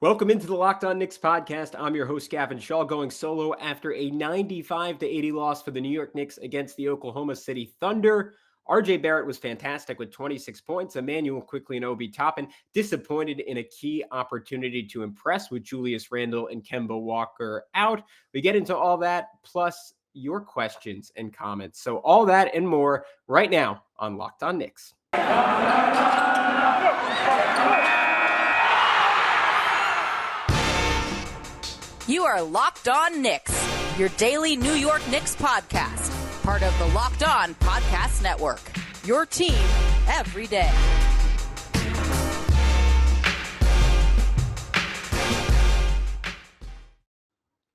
Welcome into the Locked On Knicks podcast. I'm your host, Gavin Schall, going solo after a 95-80 loss for the New York Knicks against the Oklahoma City Thunder. RJ Barrett was fantastic with 26 points. Immanuel, Quickley, and Toppin disappointed in a key opportunity to impress with Julius Randle and Kemba Walker out. We get into all that, plus your questions and comments. So all that and more right now on Locked On Knicks. You are Locked On Knicks, your daily New York Knicks podcast, part of the Locked On Podcast Network, your team every day.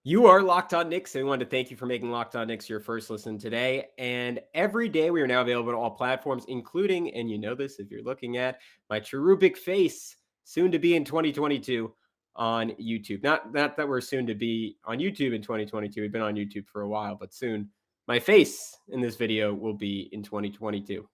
You are Locked On Knicks, and we wanted to thank you for making Locked On Knicks your first listen today. And every day we are now available on all platforms, including, and you know this if you're looking at my cherubic face, soon to be in 2022 on YouTube. Not that we're soon to be on YouTube in 2022. We've been on YouTube for a while, but soon my face in this video will be in 2022.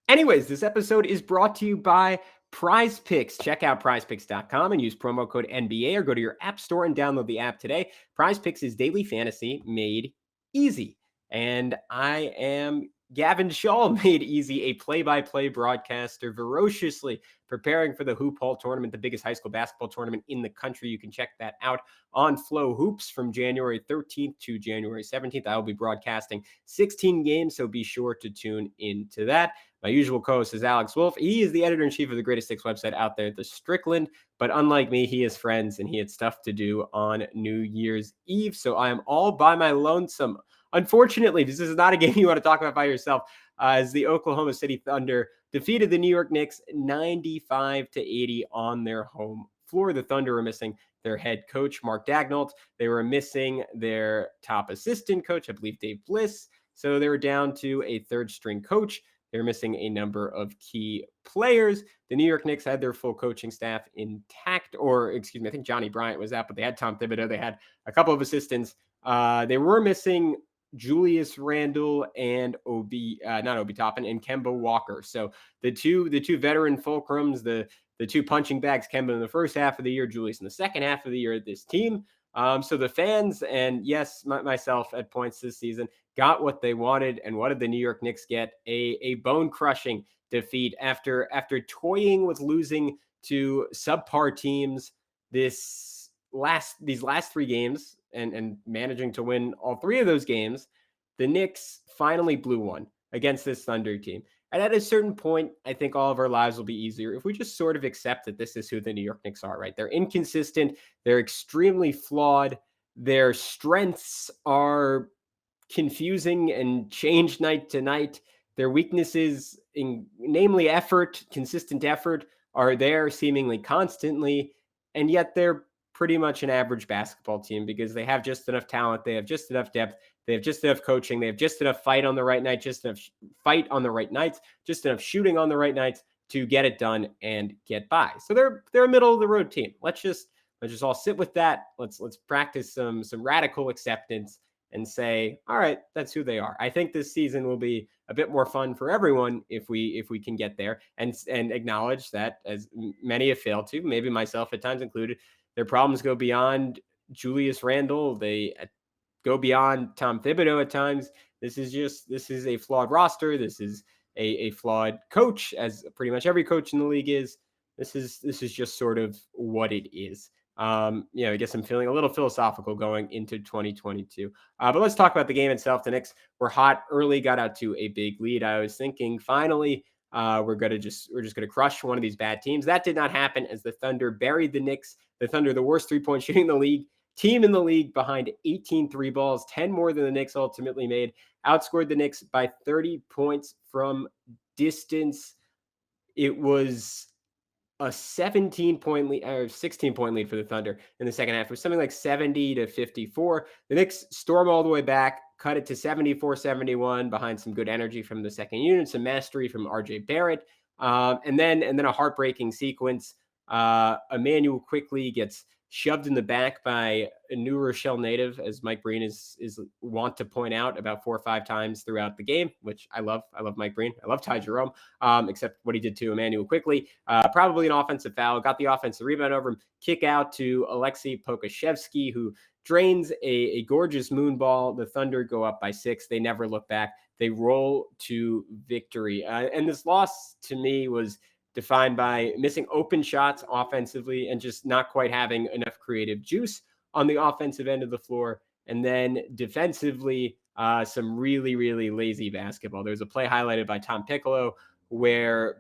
Anyways, this episode is brought to you by Prize Picks. Check out prizepicks.com and use promo code NBA or go to your app store and download the app today. Prize Picks is daily fantasy made easy. And I am Gavin Schall, made easy, a play-by-play broadcaster, ferociously preparing for the Hoop Hall tournament, the biggest high school basketball tournament in the country. You can check that out on Flow Hoops from January 13th to January 17th. I will be broadcasting 16 games, so be sure to tune into that. My usual co-host is Alex Wolf. He is the editor-in-chief of the greatest Knicks website out there, The Strickland. But unlike me, he has friends and he had stuff to do on New Year's Eve. So I am all by my lonesome. Unfortunately, this is not a game you want to talk about by yourself, as the Oklahoma City Thunder defeated the New York Knicks 95-80 on their home floor. The Thunder were missing their head coach, Mark Daigneault. They were missing their top assistant coach, I believe Dave Bliss. So they were down to a third-string coach. They're missing a number of key players. The New York Knicks had their full coaching staff intact, I think Johnny Bryant was out, but they had Tom Thibodeau. They had a couple of assistants. They were missing Julius Randle and Toppin and Kemba Walker. So the two veteran fulcrums, the two punching bags, Kemba in the first half of the year, Julius in the second half of the year at this team. So the fans and yes, myself at points this season got what they wanted. And what did the New York Knicks get? A bone-crushing defeat after toying with losing to subpar teams these last three games and managing to win all three of those games. The Knicks finally blew one against this Thunder team. And at a certain point, I think all of our lives will be easier if we just sort of accept that this is who the New York Knicks are, right? They're inconsistent. They're extremely flawed. Their strengths are confusing and change night to night. Their weaknesses, namely effort, consistent effort, are there seemingly constantly. And yet they're pretty much an average basketball team because they have just enough talent. They have just enough depth. They have just enough coaching. They have just enough fight on the right night, just enough fight on the right nights, just enough shooting on the right nights to get it done and get by. So they're a middle of the road team. Let's just all sit with that. Let's practice some radical acceptance and say, all right, that's who they are. I think this season will be a bit more fun for everyone if we can get there and acknowledge that, as many have failed to, maybe myself at times included, their problems go beyond Julius Randle. They go beyond Tom Thibodeau at times. This is a flawed roster. This is a flawed coach, as pretty much every coach in the league is. This is just sort of what it is. I guess I'm feeling a little philosophical going into 2022. But let's talk about the game itself. The Knicks were hot early, got out to a big lead. I was thinking finally we're just gonna crush one of these bad teams. That did not happen as the Thunder buried the Knicks. The Thunder, the worst three-point shooting team in the league, behind 18 three balls, 10 more than the Knicks ultimately made. Outscored the Knicks by 30 points from distance. It was a 17-point lead or 16-point lead for the Thunder in the second half. It was something like 70-54. The Knicks storm all the way back, cut it to 74-71 behind some good energy from the second unit, some mastery from RJ Barrett, and then a heartbreaking sequence Immanuel Quickley gets shoved in the back by a New Rochelle native, as Mike Breen is want to point out about 4 or 5 times throughout the game, which I love. I love Mike Breen. I love Ty Jerome, except what he did to Immanuel Quickley. Probably an offensive foul. Got the offensive rebound over him. Kick out to Alexei Pokashevsky, who drains a gorgeous moon ball. The Thunder go up by 6. They never look back. They roll to victory. And this loss to me was defined by missing open shots offensively and just not quite having enough creative juice on the offensive end of the floor. And then defensively, some really, really lazy basketball. There was a play highlighted by Tom Piccolo where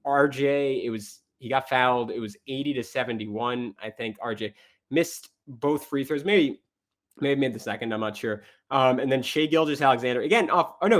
he got fouled. It was 80-71. I think RJ missed both free throws, maybe made the second, I'm not sure. And then Shai Gilgeous-Alexander, again,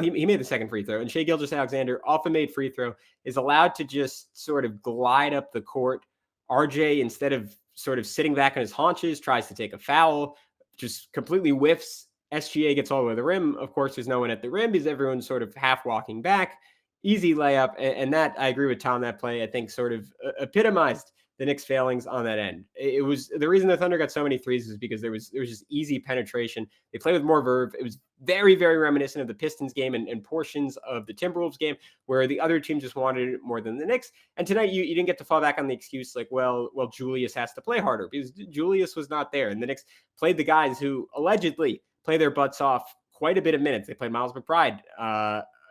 he made the second free throw. And Shai Gilgeous-Alexander, off a made free throw, is allowed to just sort of glide up the court. RJ, instead of sort of sitting back on his haunches, tries to take a foul, just completely whiffs. SGA gets all the way to the rim. Of course, there's no one at the rim because everyone's sort of half walking back. Easy layup. And that, I agree with Tom, that play, I think, sort of epitomized the Knicks' failings on that end. It was the reason the Thunder got so many threes is because there was just easy penetration. They played with more verve. It was very, very reminiscent of the Pistons game and portions of the Timberwolves game where the other team just wanted it more than the Knicks. And tonight you didn't get to fall back on the excuse like, well, Julius has to play harder because Julius was not there. And the Knicks played the guys who allegedly play their butts off quite a bit of minutes. They played Miles McBride.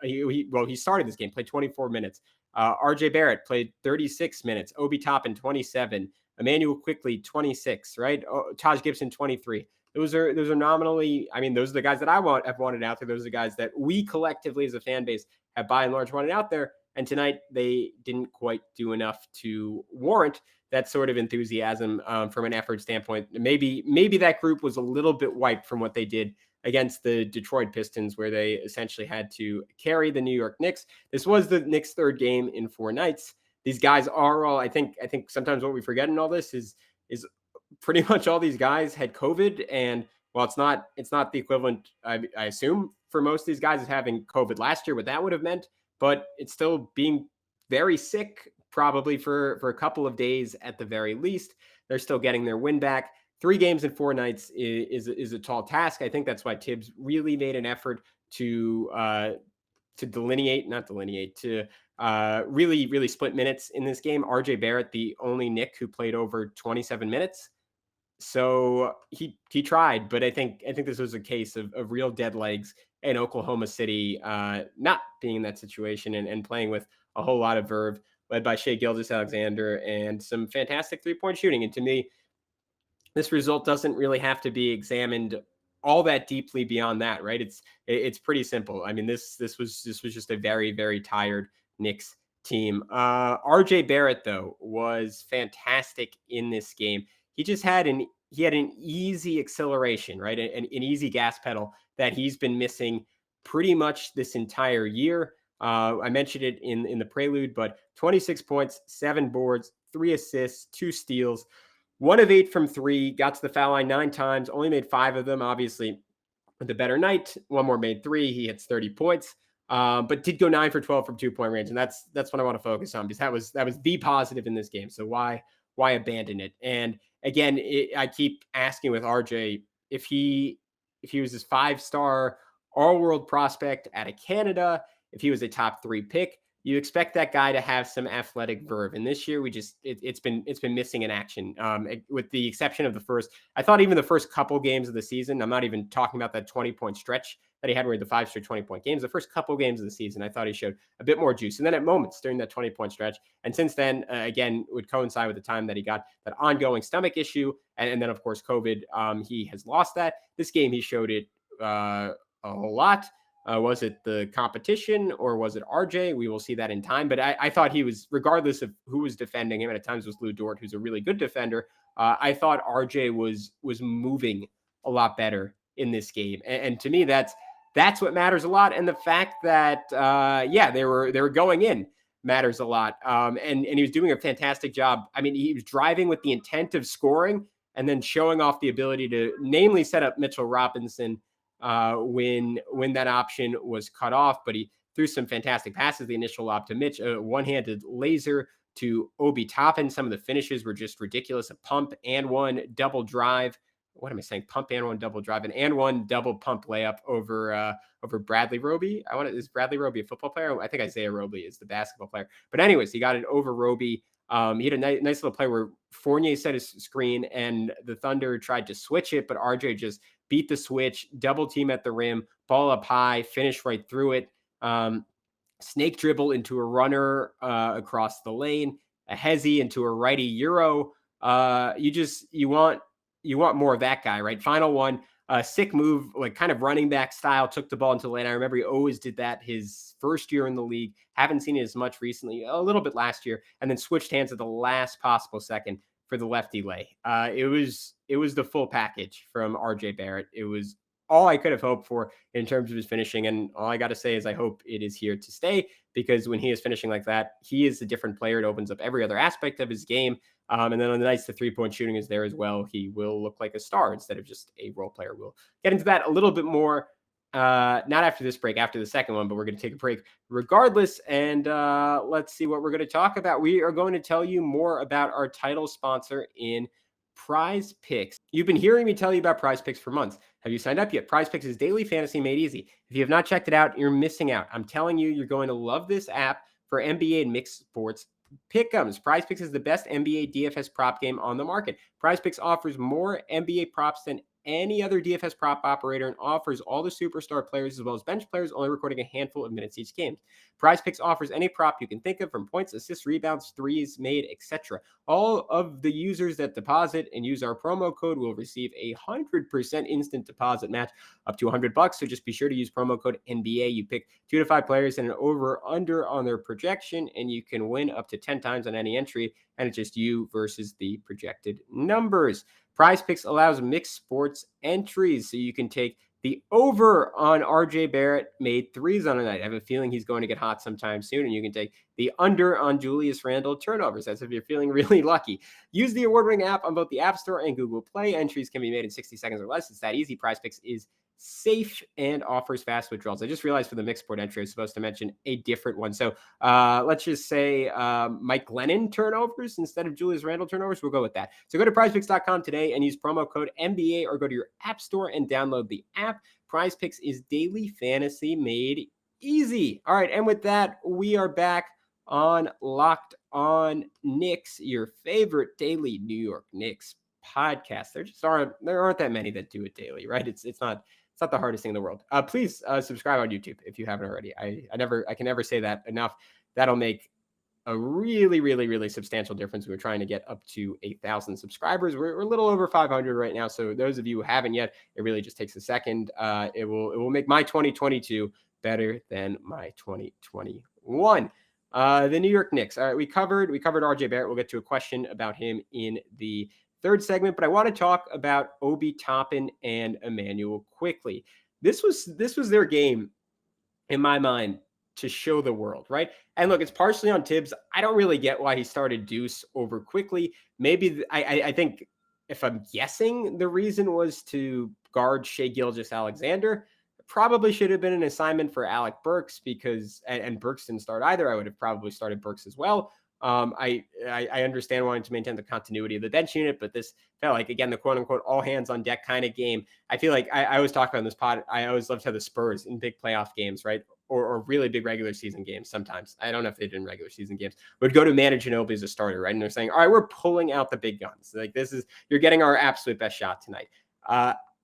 He started this game, played 24 minutes. RJ Barrett played 36 minutes. Obi Toppin, 27. Immanuel Quickley, 26, right? Taj Gibson, 23. Those are nominally, those are the guys that have wanted out there. Those are the guys that we collectively as a fan base have by and large wanted out there. And tonight they didn't quite do enough to warrant that sort of enthusiasm from an effort standpoint. Maybe that group was a little bit wiped from what they did against the Detroit Pistons, where they essentially had to carry the New York Knicks. This was the Knicks' third game in 4 nights. These guys are all, I think sometimes what we forget in all this is pretty much all these guys had COVID. And while it's not the equivalent, I assume, for most of these guys of having COVID last year, what that would have meant, but it's still being very sick, probably for a couple of days at the very least. They're still getting their win back. 3 games in 4 nights is a tall task. I think that's why Tibbs really made an effort to really split minutes in this game. RJ Barrett, the only Knick who played over 27 minutes. So he tried, but I think this was a case of real dead legs and Oklahoma City not being in that situation and playing with a whole lot of verve, led by Shai Gilgeous-Alexander and some fantastic 3-point shooting. And to me, this result doesn't really have to be examined all that deeply beyond that, right? It's pretty simple. This was just a very, very tired Knicks team. RJ Barrett, though, was fantastic in this game. He just had an easy acceleration, right? An easy gas pedal that he's been missing pretty much this entire year. I mentioned it in the prelude, but 26 points, 7 boards, 3 assists, 2 steals. 1 of 8 from 3, got to the foul line 9 times, only made 5 of them. Obviously, with a better night, one more made 3. He hits 30 points, but did go 9 for 12 from 2-point range, and that's what I want to focus on because that was the positive in this game. So why abandon it? And again, I keep asking with RJ if he was this 5-star all-world prospect out of Canada, if he was a top 3 pick. You expect that guy to have some athletic verve. And this year, it's been missing in action, with the exception of the first. I thought even the first couple games of the season, I'm not even talking about that 20-point stretch that he had where he had the 5 straight 20-point games. The first couple games of the season, I thought he showed a bit more juice. And then at moments during that 20-point stretch. And since then, again, would coincide with the time that he got that ongoing stomach issue. And then, of course, COVID, he has lost that. This game, he showed it a whole lot. Was it the competition or was it RJ? We will see that in time. But I thought he was, regardless of who was defending him, and at times was Lou Dort, who's a really good defender. I thought RJ was moving a lot better in this game, and to me, that's what matters a lot. And the fact that they were going in matters a lot. And he was doing a fantastic job. He was driving with the intent of scoring, and then showing off the ability to, namely, set up Mitchell Robinson when that option was cut off, but he threw some fantastic passes. The initial lob to Mitch, a one-handed laser to Obi Toppin. Some of the finishes were just ridiculous. A pump and one double drive. What am I saying? Pump and one double drive and one double pump layup over Bradley Roby. Is Bradley Roby a football player? I think Isaiah Roby is the basketball player. But anyways, he got it over Roby. He had a nice little play where Fournier set his screen and the Thunder tried to switch it, but RJ just beat the switch, double team at the rim, ball up high, finish right through it. Snake dribble into a runner across the lane, a hezzy into a righty euro. You want more of that guy, right? Final one, sick move, like kind of running back style, took the ball into the lane. I remember he always did that his first year in the league. Haven't seen it as much recently, a little bit last year, and then switched hands at the last possible second for the lefty lay. It was the full package from RJ Barrett. It was all I could have hoped for in terms of his finishing. And all I got to say is I hope it is here to stay, because when he is finishing like that, he is a different player. It opens up every other aspect of his game. And then on the nights the 3-point shooting is there as well, he will look like a star instead of just a role player. We'll get into that a little bit more, not after this break, after the second one, but we're going to take a break regardless. And let's see what we're going to talk about. We are going to tell you more about our title sponsor in Prize Picks. You've been hearing me tell you about Prize Picks for months. Have you signed up yet? Prize Picks is daily fantasy made easy. If you have not checked it out, you're missing out. I'm telling you, you're going to love this app for NBA and mixed sports pick'ems. Prize Picks is the best NBA DFS prop game on the market. Prize Picks offers more NBA props than any other DFS prop operator and offers all the superstar players as well as bench players, only recording a handful of minutes each game. Prize Picks offers any prop you can think of, from points, assists, rebounds, threes made, etc. All of the users that deposit and use our promo code will receive a 100% instant deposit match up to $100. So just be sure to use promo code NBA. You pick 2 to 5 players and an over/under on their projection, and you can win up to 10 times on any entry. And it's just you versus the projected numbers. Prize Picks allows mixed sports entries, so you can take the over on RJ Barrett made threes on a night. I have a feeling he's going to get hot sometime soon, and you can take the under on Julius Randle turnovers. That's if you're feeling really lucky. Use the award-winning app on both the App Store and Google Play. Entries can be made in 60 seconds or less. It's that easy. Prize Picks is safe and offers fast withdrawals. I just realized for the mixed sport entry, I was supposed to mention a different one. So let's just say Mike Glennon turnovers instead of Julius Randle turnovers. We'll go with that. So go to prizepicks.com today and use promo code NBA, or go to your app store and download the app. Prize Picks is daily fantasy made easy. All right. And with that, we are back on Locked On Knicks, your favorite daily New York Knicks podcast. There aren't that many that do it daily, right? It's not the hardest thing in the world. Please subscribe on YouTube if you haven't already. I can never say that enough. That'll make a really, really, really substantial difference. We're trying to get up to 8,000 subscribers. We're a little over 500 right now. So those of you who haven't yet, it really just takes a second. It will make my 2022 better than my 2021. The New York Knicks. All right, we covered RJ Barrett. We'll get to a question about him in the third segment, but I want to talk about Obi Toppin and Immanuel Quickley. This was their game in my mind to show the world, right? And look, it's partially on Tibbs. I don't really get why he started Deuce over Quickley. Maybe I think, if I'm guessing, the reason was to guard Shai Gilgeous-Alexander. Probably should have been an assignment for Alec Burks, because and Burks didn't start either. I would have probably started Burks as well. I understand wanting to maintain the continuity of the bench unit, but this felt like, again, the quote unquote all hands on deck kind of game. I feel like I always talk about in this pod. I always love to have the Spurs in big playoff games, right? Or really big regular season games. Sometimes, I don't know if they did in regular season games, would go to Manu Ginobili as a starter, right? And they're saying, all right, we're pulling out the big guns. Like, you're getting our absolute best shot tonight.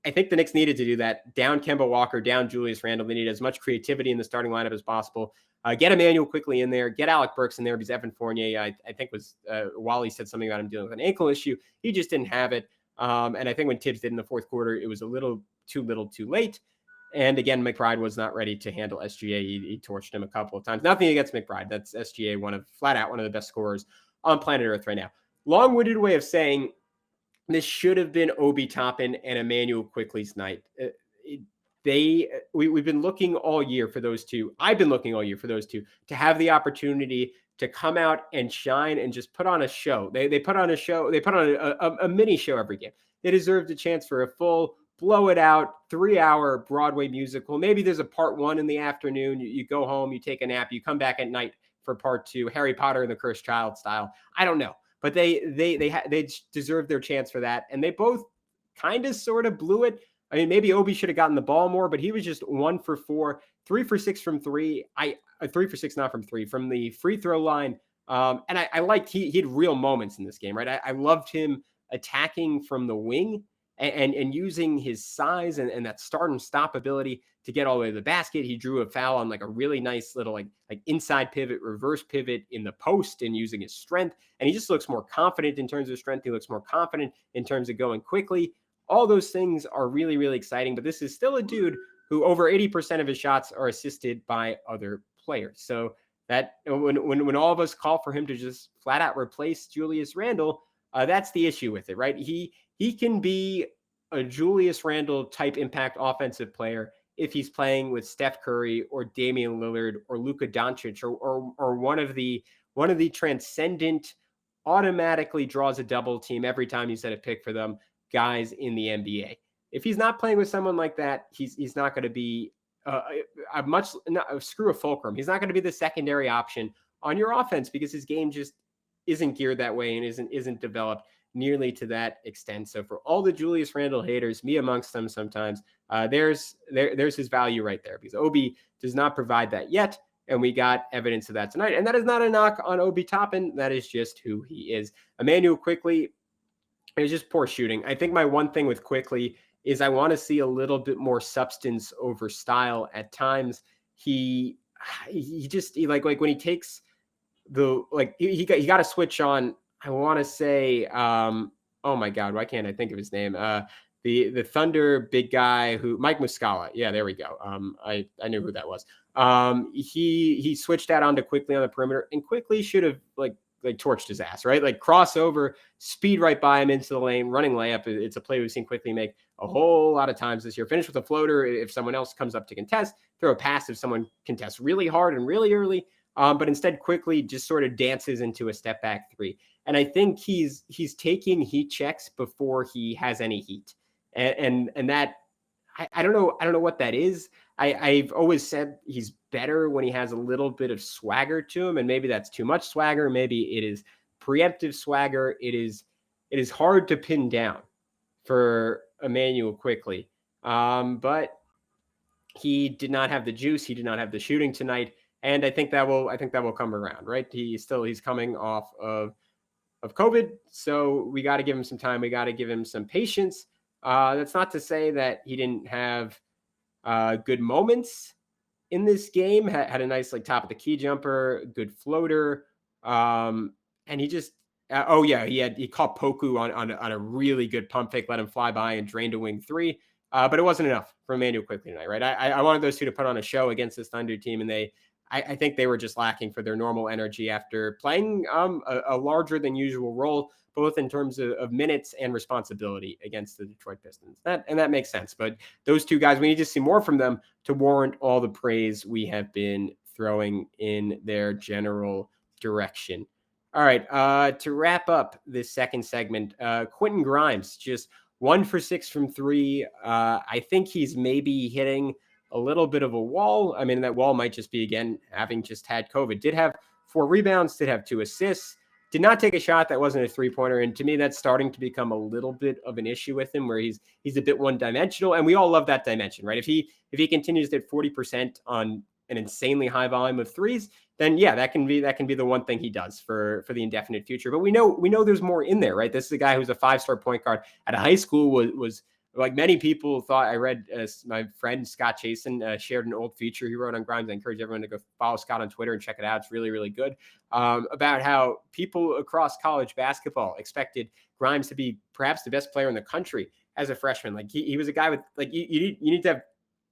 I think the Knicks needed to do that. Down Kemba Walker, down Julius Randle. They needed as much creativity in the starting lineup as possible. Get Immanuel Quickley in there. Get Alec Burks in there, because Evan Fournier, I think, was Wally said something about him dealing with an ankle issue. He just didn't have it. And I think when Tibbs did in the fourth quarter, it was a little too late. And again, McBride was not ready to handle SGA. He torched him a couple of times. Nothing against McBride. That's SGA, flat out one of the best scorers on planet Earth right now. Long-winded way of saying this should have been Obi Toppin and Immanuel Quickley's night. We've been looking all year for those two. I've been looking all year for those two to have the opportunity to come out and shine and just put on a show. They put on a show. They put on a mini show every game. They deserved a chance for a full, blow it out, 3-hour Broadway musical. Maybe there's a part one in the afternoon. You go home, you take a nap, you come back at night, for part 2, Harry Potter and the Cursed Child style. I don't know, but they deserved their chance for that, and they both kind of sort of blew it. I mean, maybe Obi should have gotten the ball more, but he was just 1 for 4, 3 for 6 from 3. 3 for 6, not from 3, from the free throw line. And I liked he had real moments in this game, right? I loved him attacking from the wing and using his size and that start and stop ability to get all the way to the basket. He drew a foul on like a really nice little like inside pivot, reverse pivot in the post, and using his strength. And he just looks more confident in terms of strength. He looks more confident in terms of going quickly. All those things are really, really exciting. But this is still a dude who over 80% of his shots are assisted by other players. So that when all of us call for him to just flat out replace Julius Randle, that's the issue with it, right? He can be a Julius Randle type impact offensive player if he's playing with Steph Curry or Damian Lillard or Luka Doncic or one of the transcendent, automatically draws a double team every time you set a pick for them guys in the NBA. If he's not playing with someone like that, he's not going to be screw a fulcrum. He's not going to be the secondary option on your offense because his game just isn't geared that way and isn't developed nearly to that extent. So for all the Julius Randle haters, me amongst them sometimes, there's his value right there, because Obi does not provide that yet. And we got evidence of that tonight. And that is not a knock on Obi Toppin. That is just who he is. Immanuel Quickley, it was just poor shooting. I think my one thing with Quickley is I want to see a little bit more substance over style at times. He like when he takes he got to switch on. I want to say, oh my God, why can't I think of his name? The Thunder big guy Mike Muscala. Yeah, there we go. I knew who that was. He switched that onto Quickley on the perimeter, and Quickley should have like torched his ass, right? Like crossover, speed right by him into the lane, running layup. It's a play we've seen Quickley make a whole lot of times this year. Finish with a floater if someone else comes up to contest, throw a pass if someone contests really hard and really early. But instead Quickley just sort of dances into a step back 3. And I think he's taking heat checks before he has any heat. And that, I don't know what that is. I've always said he's better when he has a little bit of swagger to him, and maybe that's too much swagger. Maybe it is preemptive swagger. It is hard to pin down for Immanuel Quickley. But he did not have the juice. He did not have the shooting tonight. And I think that will come around, right? He's coming off of COVID. So we got to give him some time. We got to give him some patience. That's not to say that he didn't have good moments in this game. Had a nice top of the key jumper, good floater. And he just, he caught Poku on a really good pump fake, let him fly by and drained a wing 3. But it wasn't enough for Immanuel Quickley tonight, right? I wanted those two to put on a show against this Thunder team, and I think they were just lacking for their normal energy after playing a larger than usual role, both in terms of minutes and responsibility against the Detroit Pistons. That makes sense. But those two guys, we need to see more from them to warrant all the praise we have been throwing in their general direction. All right, to wrap up this second segment, Quentin Grimes, just 1 for 6 from 3. I think he's maybe hitting a little bit of a wall. I mean, that wall might just be, again, having just had COVID. Did have 4 rebounds, did have 2 assists, did not take a shot that wasn't a 3-pointer. And to me, that's starting to become a little bit of an issue with him, where he's a bit one-dimensional. And we all love that dimension, right? If he continues to hit 40% on an insanely high volume of threes, then yeah, that can be the one thing he does for the indefinite future. But we know there's more in there, right? This is a guy who's a 5-star point guard at a high school, was like many people thought. I read my friend Scott Chasen shared an old feature he wrote on Grimes. I encourage everyone to go follow Scott on Twitter and check it out. It's really, really good. About how people across college basketball expected Grimes to be perhaps the best player in the country as a freshman. Like he was a guy with you need to have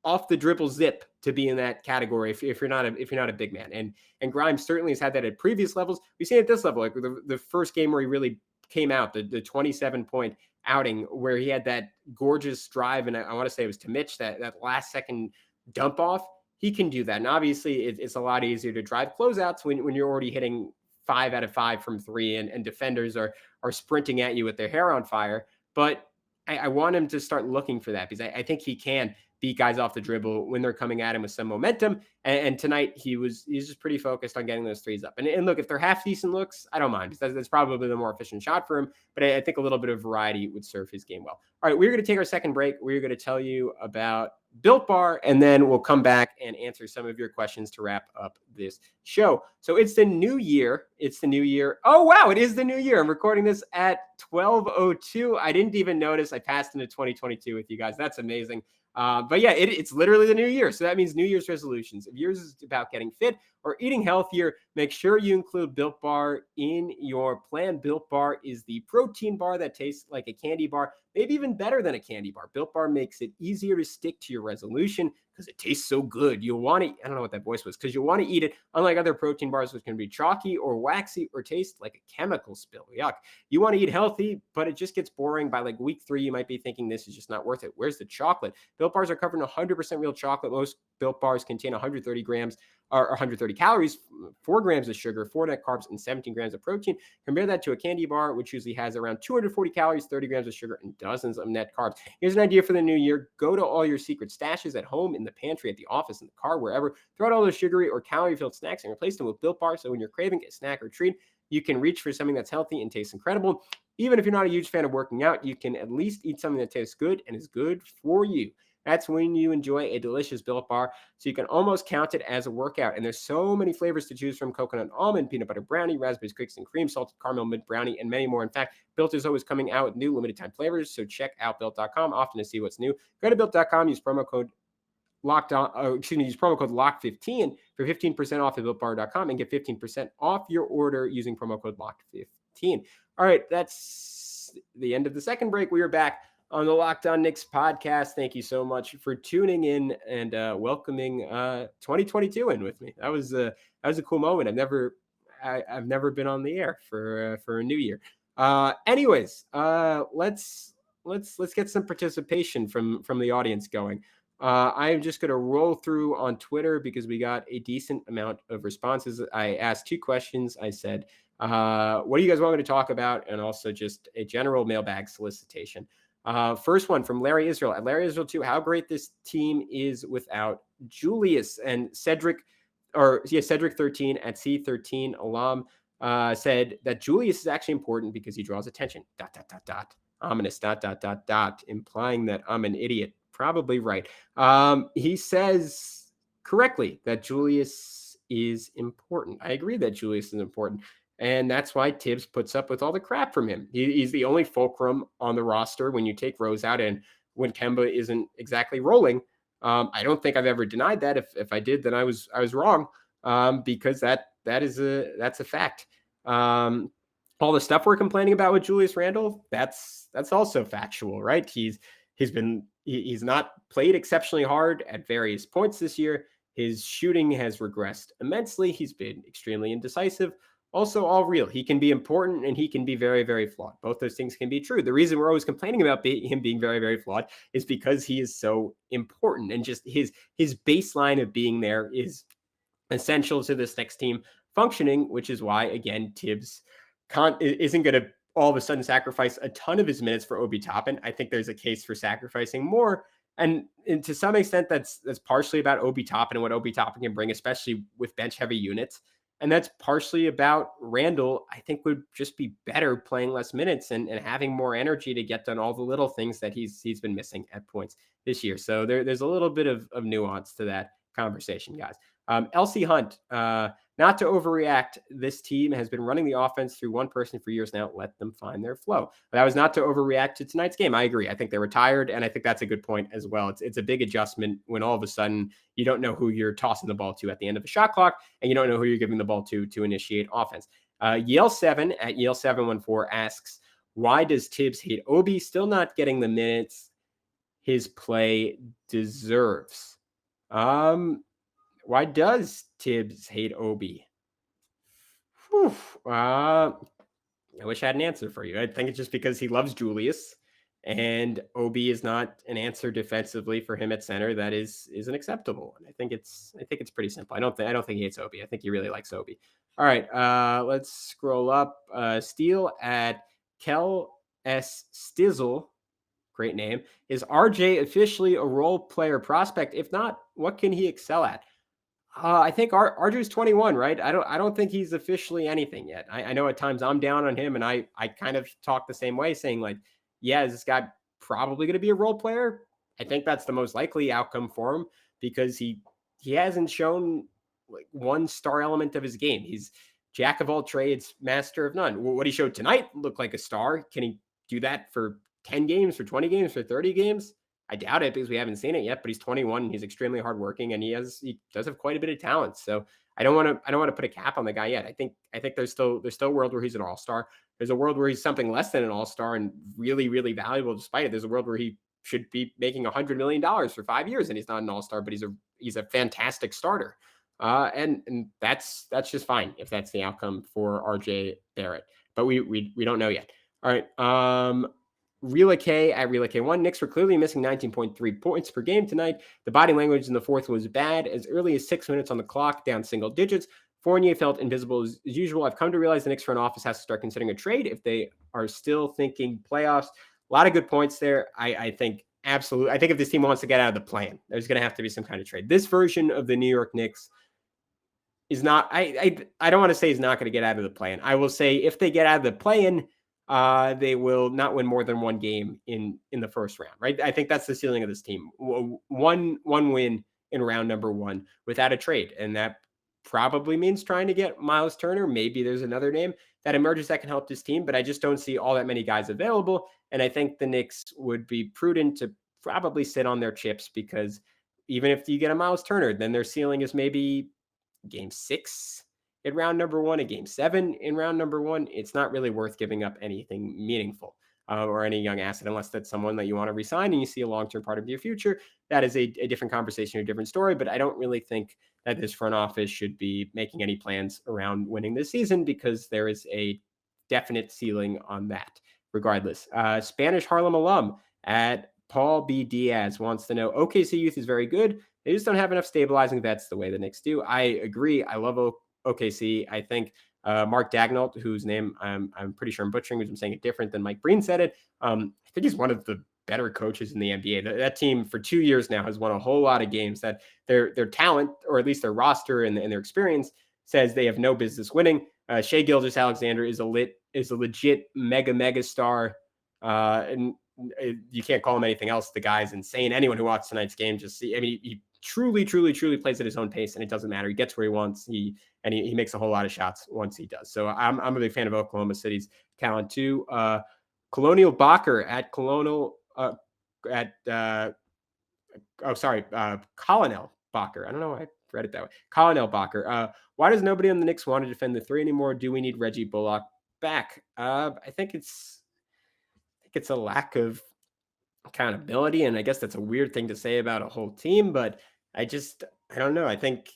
off the dribble zip to be in that category if you're not a big man. And Grimes certainly has had that at previous levels. We've seen it at this level, like the first game where he really came out, the 27-point outing where he had that gorgeous drive, and I want to say it was to Mitch, that last second dump off. He can do that. And obviously it's a lot easier to drive closeouts when you're already hitting 5 out of 5 from 3 and defenders are sprinting at you with their hair on fire. But I want him to start looking for that, because I think he can beat guys off the dribble when they're coming at him with some momentum. And tonight he's just pretty focused on getting those threes up. And look, if they're half decent looks, I don't mind. That's probably the more efficient shot for him. But I think a little bit of variety would serve his game well. All right, we're going to take our second break. We're going to tell you about Built Bar, and then we'll come back and answer some of your questions to wrap up this show. So it's the new year. It's the new year. Oh, wow, it is the new year. I'm recording this at 12:02. I didn't even notice I passed into 2022 with you guys. That's amazing. But yeah, it's literally the new year. So that means New Year's resolutions. If yours is about getting fit or eating healthier, make sure you include Built Bar in your plan. Built Bar is the protein bar that tastes like a candy bar, maybe even better than a candy bar. Built Bar makes it easier to stick to your resolution because it tastes so good. You'll want to, I don't know what that voice was, because you'll want to eat it, unlike other protein bars, which can be chalky or waxy or taste like a chemical spill. Yuck. You want to eat healthy, but it just gets boring by like week 3. You might be thinking this is just not worth it. Where's the chocolate? Built Bars are covered in 100% real chocolate. Most Built Bars contain 130 grams or 130 calories, 4 grams of sugar, 4 net carbs, and 17 grams of protein. Compare that to a candy bar, which usually has around 240 calories, 30 grams of sugar, and dozens of net carbs. Here's an idea for the new year. Go to all your secret stashes at home, in the pantry, at the office, in the car, wherever. Throw out all those sugary or calorie-filled snacks and replace them with Built Bars. So when you're craving a snack or treat, you can reach for something that's healthy and tastes incredible. Even if you're not a huge fan of working out, you can at least eat something that tastes good and is good for you. That's when you enjoy a delicious Built Bar. So you can almost count it as a workout. And there's so many flavors to choose from: coconut almond, peanut butter brownie, raspberries, cookies and cream, salted caramel, mint brownie, and many more. In fact, Built is always coming out with new limited time flavors. So check out Built.com often to see what's new. Go to Built.com, use promo code use promo code LOCK15 for 15% off at BuiltBar.com and get 15% off your order using promo code LOCK15. All right, that's the end of the second break. We are back on the Locked On Knicks podcast. Thank you so much for tuning in and welcoming 2022 in with me. That was a cool moment. I've never been on the air for a new year. Anyways, let's get some participation from the audience going. I'm just going to roll through on Twitter because we got a decent amount of responses. I asked 2 questions. I said, what do you guys want me to talk about? And also just a general mailbag solicitation. First one from Larry Israel. At Larry Israel 2, how great this team is without Julius. And Cedric 13 at C13 alum said that Julius is actually important because he draws attention. ... Ominous ... implying that I'm an idiot. Probably right. He says correctly that Julius is important. I agree that Julius is important. And that's why Tibbs puts up with all the crap from him. He's the only fulcrum on the roster when you take Rose out and when Kemba isn't exactly rolling. I don't think I've ever denied that. If I did, then I was wrong, because that's a fact. All the stuff we're complaining about with Julius Randle, that's also factual, right? He's not played exceptionally hard at various points this year. His shooting has regressed immensely. He's been extremely indecisive. Also, all real. He can be important and he can be very, very flawed. Both those things can be true. The reason we're always complaining about him being very, very flawed is because he is so important, and just his baseline of being there is essential to this next team functioning, which is why, again, Tibbs isn't going to all of a sudden sacrifice a ton of his minutes for Obi Toppin. I think there's a case for sacrificing more. And to some extent, that's partially about Obi Toppin and what Obi Toppin can bring, especially with bench heavy units. And that's partially about Randle. I think would just be better playing less minutes and having more energy to get done all the little things that he's been missing at points this year. So there's a little bit of nuance to that conversation, guys. Elsie Hunt, not to overreact. This team has been running the offense through one person for years now. Let them find their flow. But that was not to overreact to tonight's game. I agree. I think they were tired, and I think that's a good point as well. It's a big adjustment when all of a sudden you don't know who you're tossing the ball to at the end of a shot clock, and you don't know who you're giving the ball to initiate offense. Yale7 at Yale714 asks, why does Tibbs hate Obi? Still not getting the minutes his play deserves. Why does Tibbs hate Obi? I wish I had an answer for you. I think it's just because he loves Julius, and Obi is not an answer defensively for him at center that isn't acceptable. And I think it's pretty simple. I don't think he hates Obi. I think he really likes Obi. All right, let's scroll up. Steele at Kel S. Stizzle great name. Is RJ officially a role player prospect? If not, what can he excel at? I think RJ's 21, right? I don't think he's officially anything yet. I know at times I'm down on him, and I kind of talk the same way, saying like, yeah, is this guy probably going to be a role player? I think that's the most likely outcome for him because he hasn't shown like one star element of his game. He's jack of all trades, master of none. What he showed tonight looked like a star. Can he do that for 10 games, for 20 games, for 30 games? I doubt it because we haven't seen it yet, but he's 21 and he's extremely hardworking and he does have quite a bit of talent. So I don't want to put a cap on the guy yet. I think there's still a world where he's an all-star. There's a world where he's something less than an all-star and really, really valuable despite it. There's a world where he should be making $100 million for 5 years and he's not an all-star, but he's a fantastic starter. And that's just fine if that's the outcome for RJ Barrett. But we don't know yet. All right. Rela K at Rela K1. Knicks were clearly missing 19.3 points per game tonight. The body language in the fourth was bad. As early as 6 minutes on the clock, down single digits. Fournier felt invisible as usual. I've come to realize the Knicks front office has to start considering a trade if they are still thinking playoffs. A lot of good points there. I think absolutely. I think if this team wants to get out of the play-in, there's going to have to be some kind of trade. This version of the New York Knicks is not. I don't want to say he's not going to get out of the play-in. I will say if they get out of the play-in, they will not win more than one game in the first round, right? I think that's the ceiling of this team. One win in round number one without a trade. And that probably means trying to get Miles Turner. Maybe there's another name that emerges that can help this team, but I just don't see all that many guys available. And I think the Knicks would be prudent to probably sit on their chips because even if you get a Miles Turner, then their ceiling is maybe game 6 in round number one, a game 7 in round number one. It's not really worth giving up anything meaningful or any young asset unless that's someone that you want to resign and you see a long-term part of your future. That is a different conversation, a different story, but I don't really think that this front office should be making any plans around winning this season because there is a definite ceiling on that regardless. Spanish Harlem alum at Paul B. Diaz wants to know, OKC youth is very good. They just don't have enough stabilizing vets the way the Knicks do. I agree. I love OKC. I think Mark Dagnall, whose name I'm pretty sure I'm butchering because I'm saying it different than Mike Breen said it. I think he's one of the better coaches in the NBA. That team for 2 years now has won a whole lot of games that their talent, or at least their roster and their experience, says they have no business winning. Shai Gilgeous-Alexander is a legit mega star, and you can't call him anything else. The guy's insane. Anyone who watched tonight's game just see. I mean, he truly plays at his own pace, and it doesn't matter. He gets where he wants. He makes a whole lot of shots once he does. So I'm a big fan of Oklahoma City's talent too. Colonial Bacher at Colonel Colonel Bacher. I don't know why I read it that way. Colonel Bacher. Why does nobody on the Knicks want to defend the 3 anymore? Do we need Reggie Bullock back? I think it's a lack of accountability, and I guess that's a weird thing to say about a whole team, but I don't know. I think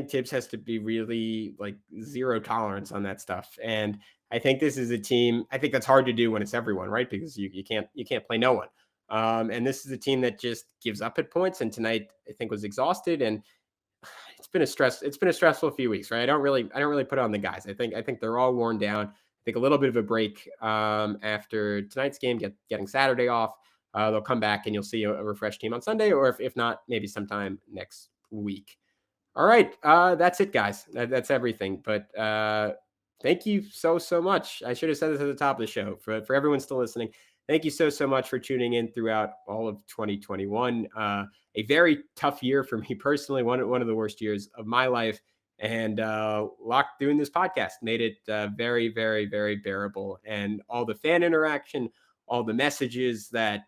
Tibbs has to be really like zero tolerance on that stuff. And I think this is a team. I think that's hard to do when it's everyone, right? Because you can't play no one. And this is a team that just gives up at points. And tonight I think was exhausted, and it's been a stressful few weeks, right? I don't really put it on the guys. I think they're all worn down. I think a little bit of a break after tonight's game, getting Saturday off. They'll come back and you'll see a refreshed team on Sunday, or if not, maybe sometime next week. All right. That's it, guys. That's everything. But thank you so much. I should have said this at the top of the show for everyone still listening. Thank you so much for tuning in throughout all of 2021. A very tough year for me personally, one of the worst years of my life. And doing this podcast made it very, very, very bearable. And all the fan interaction, all the messages that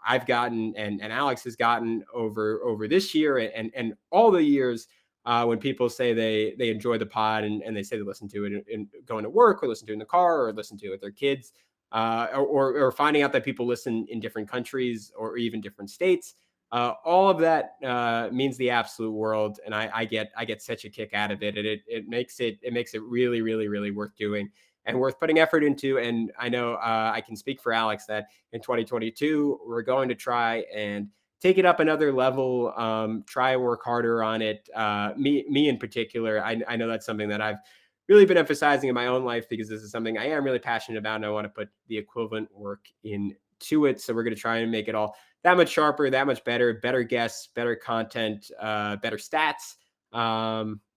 I've gotten and Alex has gotten over this year and all the years when people say they enjoy the pod and they say they listen to it and going to work or listen to it in the car or listen to it with their kids or finding out that people listen in different countries or even different states. All of that means the absolute world, and I get such a kick out of it, and it makes it really, really, really worth doing and worth putting effort into. And I know I can speak for Alex that in 2022 we're going to try and take it up another level, try and work harder on it. Me in particular, I know that's something that I've really been emphasizing in my own life because this is something I am really passionate about, and I want to put the equivalent work in to it. So we're going to try and make it all that much sharper, that much better guests, better content, better stats.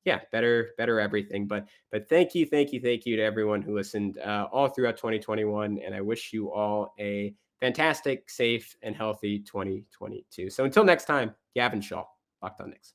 Yeah, better everything. But thank you to everyone who listened all throughout 2021. And I wish you all a fantastic, safe, and healthy 2022. So until next time, Gavin Schall, Locked On Knicks.